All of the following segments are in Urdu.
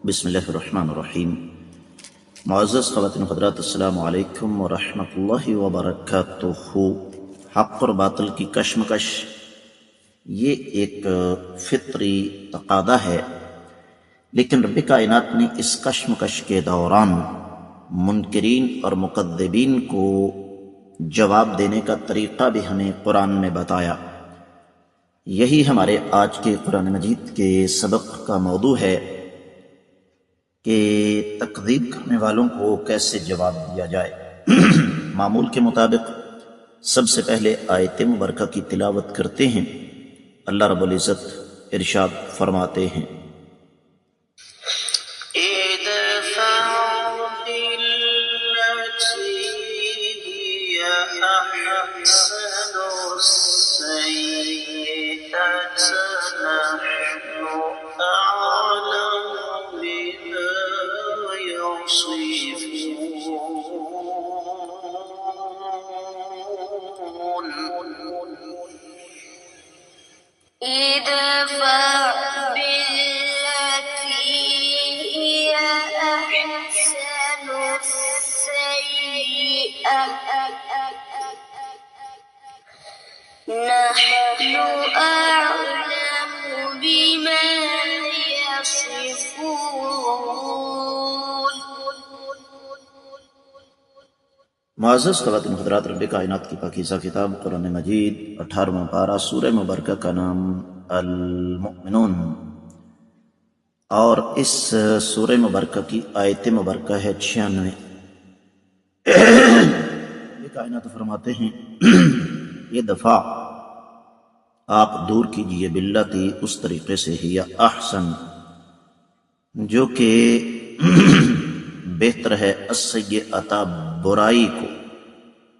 بسم اللہ الرحمن الرحیم۔ معزز خواتین و حضرات، السلام علیکم ورحمۃ اللہ وبرکاتہ۔ حق اور باطل کی کشمکش یہ ایک فطری تقاضا ہے، لیکن رب کائنات نے اس کشمکش کے دوران منکرین اور مکذبین کو جواب دینے کا طریقہ بھی ہمیں قرآن میں بتایا۔ یہی ہمارے آج کے قرآن مجید کے سبق کا موضوع ہے کہ تکذیب کرنے والوں کو کیسے جواب دیا جائے۔ معمول کے مطابق سب سے پہلے آیت مبارکہ کی تلاوت کرتے ہیں۔ اللہ رب العزت ارشاد فرماتے ہیں، نحن أعلم بما يصفون۔ معزز خواتین و حضرات، رب کائنات کی پاکیزہ کتاب قرآن مجید 18واں پارہ سورہ مبارکہ کا نام المؤمنون، اور اس سورہ مبارکہ کی آیت مبارکہ ہے 96۔ رب کائنات فرماتے ہیں، یہ دفعہ آپ دور کیجئے باللتی، اس طریقے سے ہی یا احسن جو کہ بہتر ہے، السیئۃ برائی کو،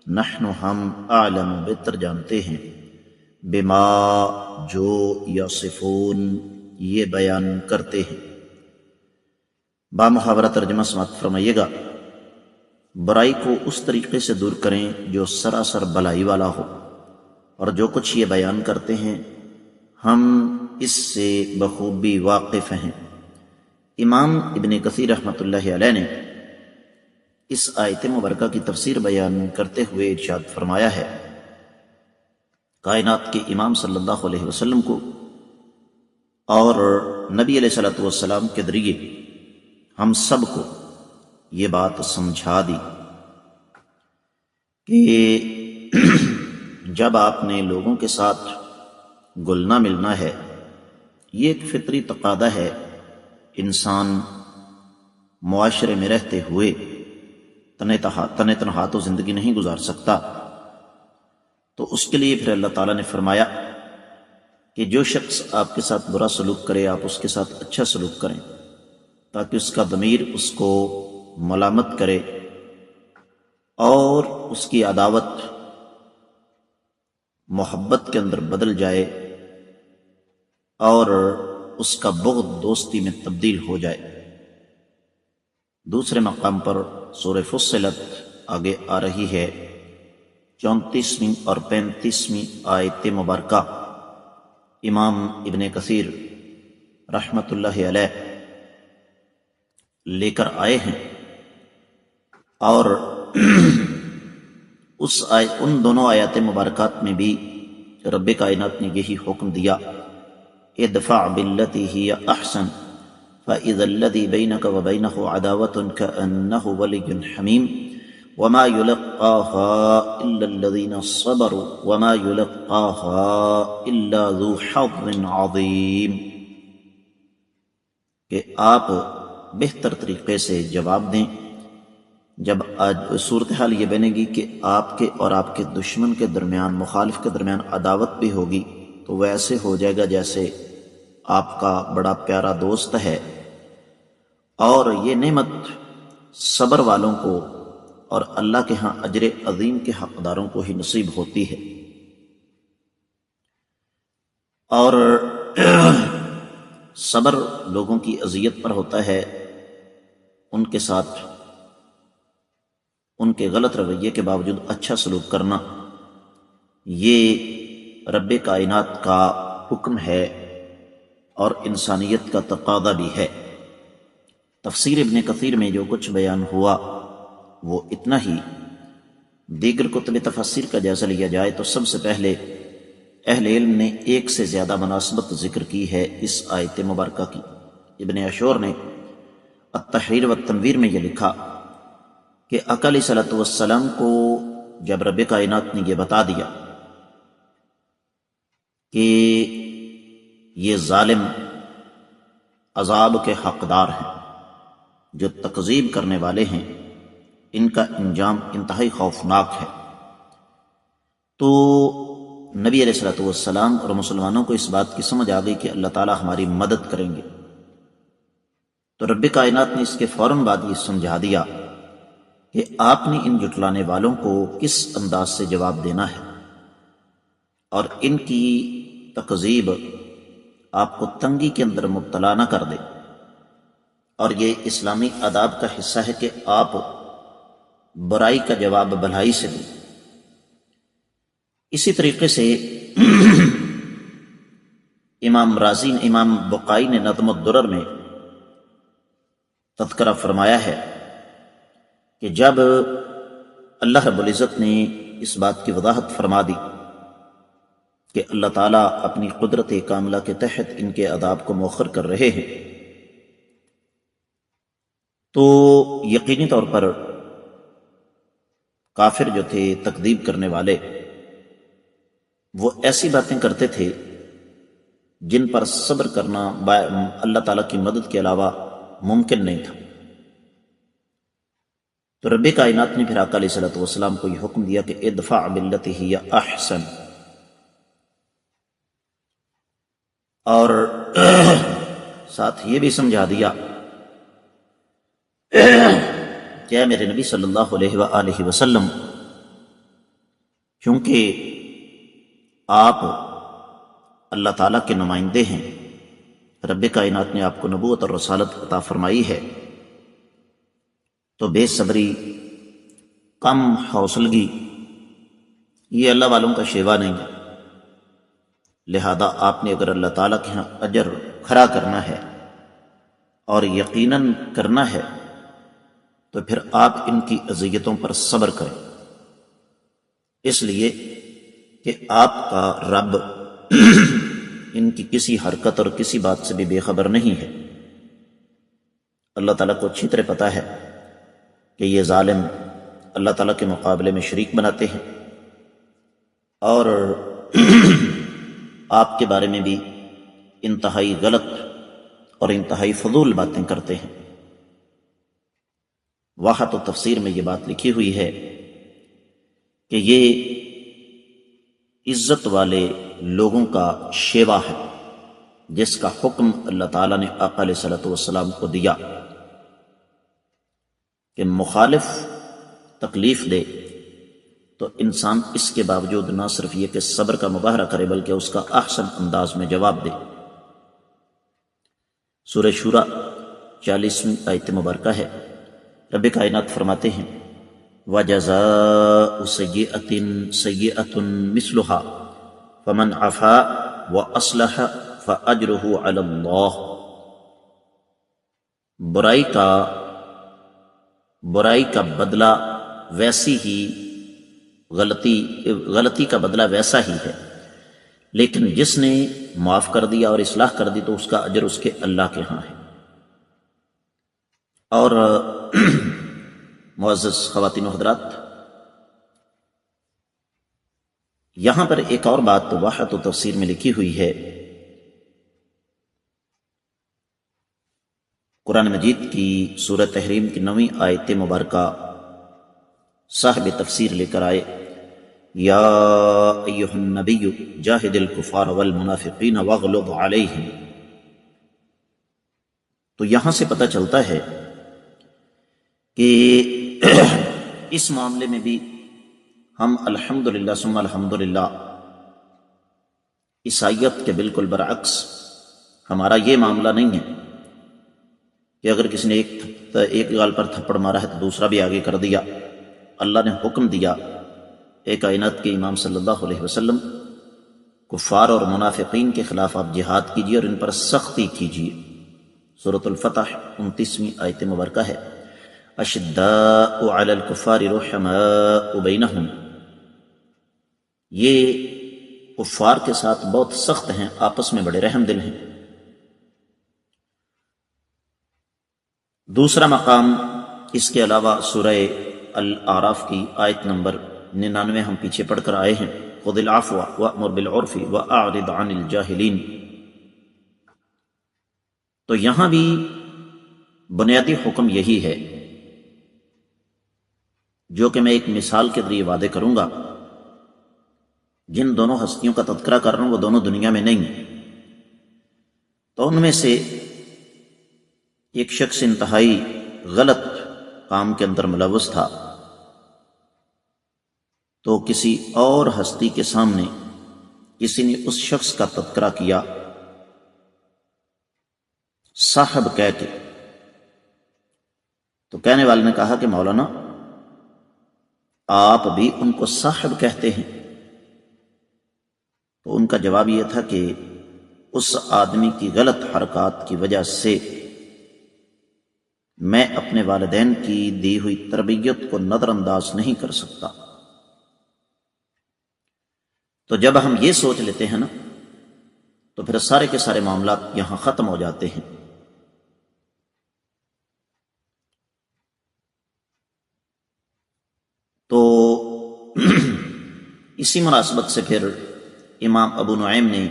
نحن ہم، اعلم بہتر جانتے ہیں، بما جو یصفون یہ بیان کرتے ہیں۔ با محاورہ ترجمہ سماعت فرمائیے گا۔ برائی کو اس طریقے سے دور کریں جو سراسر بلائی والا ہو، اور جو کچھ یہ بیان کرتے ہیں ہم اس سے بخوبی واقف ہیں۔ امام ابن کثیر رحمۃ اللہ علیہ نے اس آیت مبارکہ کی تفسیر بیان کرتے ہوئے ارشاد فرمایا ہے، کائنات کے امام صلی اللہ علیہ وسلم کو اور نبی علیہ الصلوۃ والسلام کے ذریعے ہم سب کو یہ بات سمجھا دی کہ جب آپ نے لوگوں کے ساتھ گلنا ملنا ہے، یہ ایک فطری تقاضا ہے، انسان معاشرے میں رہتے ہوئے تنہ تنہا تو زندگی نہیں گزار سکتا، تو اس کے لیے پھر اللہ تعالیٰ نے فرمایا کہ جو شخص آپ کے ساتھ برا سلوک کرے آپ اس کے ساتھ اچھا سلوک کریں، تاکہ اس کا ضمیر اس کو ملامت کرے اور اس کی عداوت محبت کے اندر بدل جائے اور اس کا بغض دوستی میں تبدیل ہو جائے۔ دوسرے مقام پر سورہ فصلت آگے آ رہی ہے، 34ویں اور 35ویں آیت مبارکہ امام ابن کثیر رحمۃ اللہ علیہ لے کر آئے ہیں، اور ان دونوں آیات مبارکات میں بھی رب کائنات نے یہی حکم دیا، ادفع باللتی ہی احسن فاذا الذی بینک وبینہ عداوۃ کأنہ ولی حمیم وما یلقاها الا الذین صبروا وما یلقاها الا ذو حظ عظیم، کہ آپ بہتر طریقے سے جواب دیں۔ جب آج صورتحال یہ بنے گی کہ آپ کے اور آپ کے دشمن کے درمیان، مخالف کے درمیان عداوت بھی ہوگی، تو وہ ایسے ہو جائے گا جیسے آپ کا بڑا پیارا دوست ہے، اور یہ نعمت صبر والوں کو اور اللہ کے ہاں اجر عظیم کے حقداروں کو ہی نصیب ہوتی ہے۔ اور صبر لوگوں کی اذیت پر ہوتا ہے، ان کے ساتھ ان کے غلط رویے کے باوجود اچھا سلوک کرنا، یہ رب کائنات کا حکم ہے اور انسانیت کا تقاضا بھی ہے۔ تفسیر ابن کثیر میں جو کچھ بیان ہوا وہ اتنا ہی۔ دیگر کتب تفسیر کا جائزہ لیا جائے تو سب سے پہلے اہل علم نے ایک سے زیادہ مناسبت ذکر کی ہے اس آیت مبارکہ کی۔ ابن عاشور نے التحریر والتنویر میں یہ لکھا کہ آقا علیہ صلاۃ والسلام کو جب رب کائنات نے یہ بتا دیا کہ یہ ظالم عذاب کے حقدار ہیں، جو تکذیب کرنے والے ہیں، ان کا انجام انتہائی خوفناک ہے، تو نبی علیہ الصلوۃ والسلام اور مسلمانوں کو اس بات کی سمجھ آ گئی کہ اللہ تعالیٰ ہماری مدد کریں گے۔ تو رب کائنات نے اس کے فوراً بعد یہ سمجھا دیا کہ آپ نے ان جھٹلانے والوں کو کس انداز سے جواب دینا ہے، اور ان کی تکذیب آپ کو تنگی کے اندر مبتلا نہ کر دے۔ اور یہ اسلامی آداب کا حصہ ہے کہ آپ برائی کا جواب بھلائی سے دیں۔ اسی طریقے سے امام بقائی نے نظم الدرر میں تذکرہ فرمایا ہے کہ جب اللہ رب العزت نے اس بات کی وضاحت فرما دی کہ اللہ تعالیٰ اپنی قدرت کاملہ کے تحت ان کے عذاب کو مؤخر کر رہے ہیں، تو یقینی طور پر کافر جو تھے، تکذیب کرنے والے، وہ ایسی باتیں کرتے تھے جن پر صبر کرنا اللہ تعالیٰ کی مدد کے علاوہ ممکن نہیں تھا۔ تو رب کائنات نے پھر آقا علیہ الصلوۃ والسلام کو یہ حکم دیا کہ ادفع باللتی ہی احسن، اور ساتھ یہ بھی سمجھا دیا کہ میرے نبی صلی اللہ علیہ وآلہ وسلم، کیونکہ آپ اللہ تعالیٰ کے نمائندے ہیں، رب کائنات نے آپ کو نبوت اور رسالت عطا فرمائی ہے، تو بے صبری، کم حوصلگی یہ اللہ والوں کا شیوا نہیں ہے۔ لہذا آپ نے اگر اللہ تعالیٰ کے ہاں اجر کھڑا کرنا ہے اور یقیناً کرنا ہے تو پھر آپ ان کی اذیتوں پر صبر کریں، اس لیے کہ آپ کا رب ان کی کسی حرکت اور کسی بات سے بھی بے خبر نہیں ہے۔ اللہ تعالیٰ کو اچھی طرح پتہ ہے کہ یہ ظالم اللہ تعالیٰ کے مقابلے میں شریک بناتے ہیں اور آپ کے بارے میں بھی انتہائی غلط اور انتہائی فضول باتیں کرتے ہیں۔ واحد و تفسیر میں یہ بات لکھی ہوئی ہے کہ یہ عزت والے لوگوں کا شیوا ہے جس کا حکم اللہ تعالیٰ نے آقا علیہ الصلوۃ والسلام کو دیا کہ مخالف تکلیف دے تو انسان اس کے باوجود نہ صرف یہ کہ صبر کا مظاہرہ کرے بلکہ اس کا احسن انداز میں جواب دے۔ سورہ شورى 40ویں آیت مبارکہ ہے۔ رب کائنات فرماتے ہیں وَجَزَاءُ سَيِّئَةٍ سَيِّئَةٌ مِثْلُهَا فَمَنْ عَفَا وَأَصْلَحَ فَأَجْرُهُ عَلَى اللَّهِ۔ برائی کا بدلہ ویسی ہی، غلطی کا بدلہ ویسا ہی ہے، لیکن جس نے معاف کر دیا اور اصلاح کر دی تو اس کا اجر اس کے اللہ کے ہاں ہے۔ اور معزز خواتین و حضرات، یہاں پر ایک اور بات واحد و تفسیر میں لکھی ہوئی ہے۔ قرآن مجید کی سورہ تحریم کی 9ویں آیت مبارکہ صاحب تفسیر لے کر آئے یا ایھا النبی جاہد الکفار والمنافقین واغلظ علیہم، تو یہاں سے پتہ چلتا ہے کہ اس معاملے میں بھی ہم الحمدللہ ثم الحمدللہ عیسائیت کے بالکل برعکس ہمارا یہ معاملہ نہیں ہے کہ اگر کسی نے ایک گال پر تھپڑ مارا ہے تو دوسرا بھی آگے کر دیا۔ اللہ نے حکم دیا اے کائنات کے امام صلی اللہ علیہ وسلم، کفار اور منافقین کے خلاف آپ جہاد کیجیے اور ان پر سختی کیجیے، سورۃ الفتح 29ویں آیت مبارکہ ہے۔ اشداء علی الکفار رحماء بینہم، یہ کفار کے ساتھ بہت سخت ہیں، آپس میں بڑے رحم دل ہیں۔ دوسرا مقام اس کے علاوہ سورہ الاعراف کی آیت نمبر 99 ہم پیچھے پڑھ کر آئے ہیں، خذ العفو وأمر بالعرف وأعرض عن الجاہلین۔ تو یہاں بھی بنیادی حکم یہی ہے، جو کہ میں ایک مثال کے ذریعے واضح کروں گا۔ جن دونوں ہستیوں کا تذکرہ کر رہا ہوں وہ دونوں دنیا میں نہیں ہیں، تو ان میں سے ایک شخص انتہائی غلط کام کے اندر ملوث تھا، تو کسی اور ہستی کے سامنے کسی نے اس شخص کا تذکرہ کیا صاحب کہہ کے، تو کہنے والے نے کہا کہ مولانا آپ بھی ان کو صاحب کہتے ہیں؟ تو ان کا جواب یہ تھا کہ اس آدمی کی غلط حرکات کی وجہ سے میں اپنے والدین کی دی ہوئی تربیت کو نظر انداز نہیں کر سکتا۔ تو جب ہم یہ سوچ لیتے ہیں نا، تو پھر سارے کے سارے معاملات یہاں ختم ہو جاتے ہیں۔ تو اسی مناسبت سے پھر امام ابو نعیم نے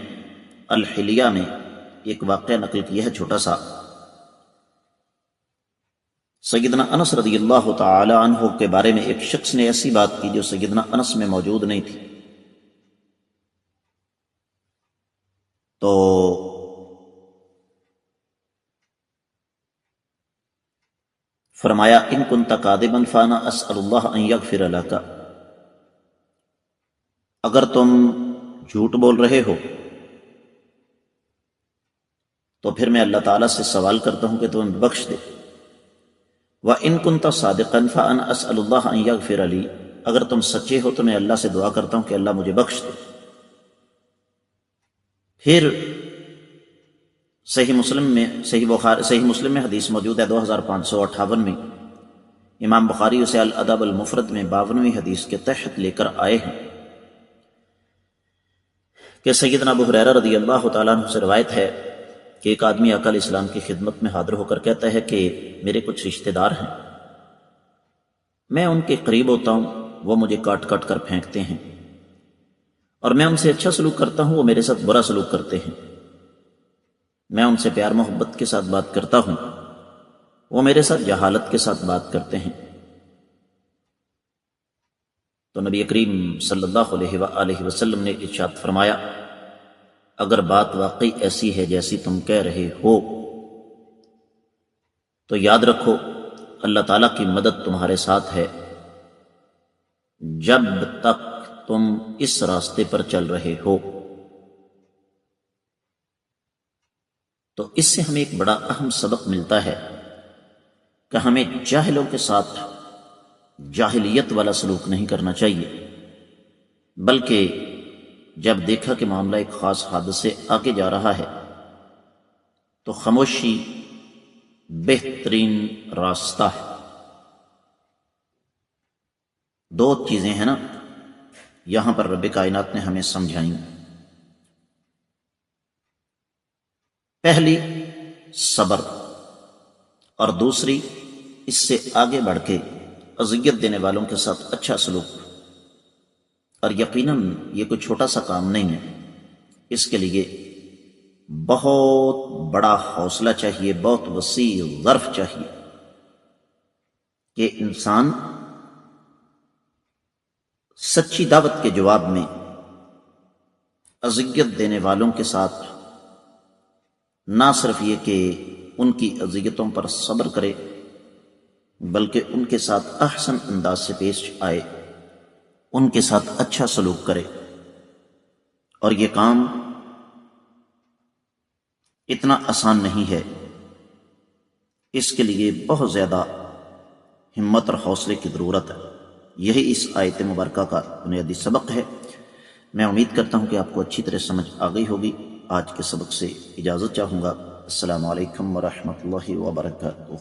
الحلیہ میں ایک واقعہ نقل کیا ہے چھوٹا سا۔ سیدنا انس رضی اللہ تعالی عنہ کے بارے میں ایک شخص نے ایسی بات کی جو سیدنا انس میں موجود نہیں تھی، تو فرمایا ان کنت کاذبا فانا اسأل اللہ ان یغفر لک، اگر تم جھوٹ بول رہے ہو تو پھر میں اللہ تعالیٰ سے سوال کرتا ہوں کہ تمہیں بخش دے۔ وَإِن كُنْتَ صَادِقًا فَأَنَا أَسْأَلُ اللَّهَ أَن يَغْفِرَ لِي، اگر تم سچے ہو تو میں اللہ سے دعا کرتا ہوں کہ اللہ مجھے بخش دے۔ پھر صحیح مسلم میں حدیث موجود ہے 2558 میں، امام بخاری اسے الادب المفرد میں 52ویں حدیث کے تحت لے کر آئے ہیں کہ سیدنا ابو ہریرہ رضی اللہ تعالیٰ عنہ سے روایت ہے کہ ایک آدمی آقا علیہ السلام کی خدمت میں حاضر ہو کر کہتا ہے کہ میرے کچھ رشتہ دار ہیں، میں ان کے قریب ہوتا ہوں، وہ مجھے کاٹ کاٹ کر پھینکتے ہیں، اور میں ان سے اچھا سلوک کرتا ہوں، وہ میرے ساتھ برا سلوک کرتے ہیں۔ میں ان سے پیار محبت کے ساتھ بات کرتا ہوں، وہ میرے ساتھ جہالت کے ساتھ بات کرتے ہیں۔ تو نبی کریم صلی اللہ علیہ وآلہ وسلم نے ارشاد فرمایا اگر بات واقعی ایسی ہے جیسی تم کہہ رہے ہو تو یاد رکھو اللہ تعالیٰ کی مدد تمہارے ساتھ ہے جب تک تم اس راستے پر چل رہے ہو۔ تو اس سے ہمیں ایک بڑا اہم سبق ملتا ہے کہ ہمیں جاہلوں کے ساتھ جاہلیت والا سلوک نہیں کرنا چاہیے، بلکہ جب دیکھا کہ معاملہ ایک خاص حد سے آگے جا رہا ہے تو خاموشی بہترین راستہ ہے۔ دو چیزیں ہیں نا یہاں پر رب کائنات نے ہمیں سمجھائیں، پہلی صبر، اور دوسری اس سے آگے بڑھ کے اذیت دینے والوں کے ساتھ اچھا سلوک۔ اور یقیناً یہ کوئی چھوٹا سا کام نہیں ہے، اس کے لیے بہت بڑا حوصلہ چاہیے، بہت وسیع ظرف چاہیے کہ انسان سچی دعوت کے جواب میں اذیت دینے والوں کے ساتھ نہ صرف یہ کہ ان کی اذیتوں پر صبر کرے بلکہ ان کے ساتھ احسن انداز سے پیش آئے، ان کے ساتھ اچھا سلوک کرے۔ اور یہ کام اتنا آسان نہیں ہے، اس کے لیے بہت زیادہ ہمت اور حوصلے کی ضرورت ہے۔ یہی اس آیت مبارکہ کا بنیادی سبق ہے۔ میں امید کرتا ہوں کہ آپ کو اچھی طرح سمجھ آ گئی ہوگی۔ آج کے سبق سے اجازت چاہوں گا۔ السلام علیکم ورحمۃ اللہ وبرکاتہ.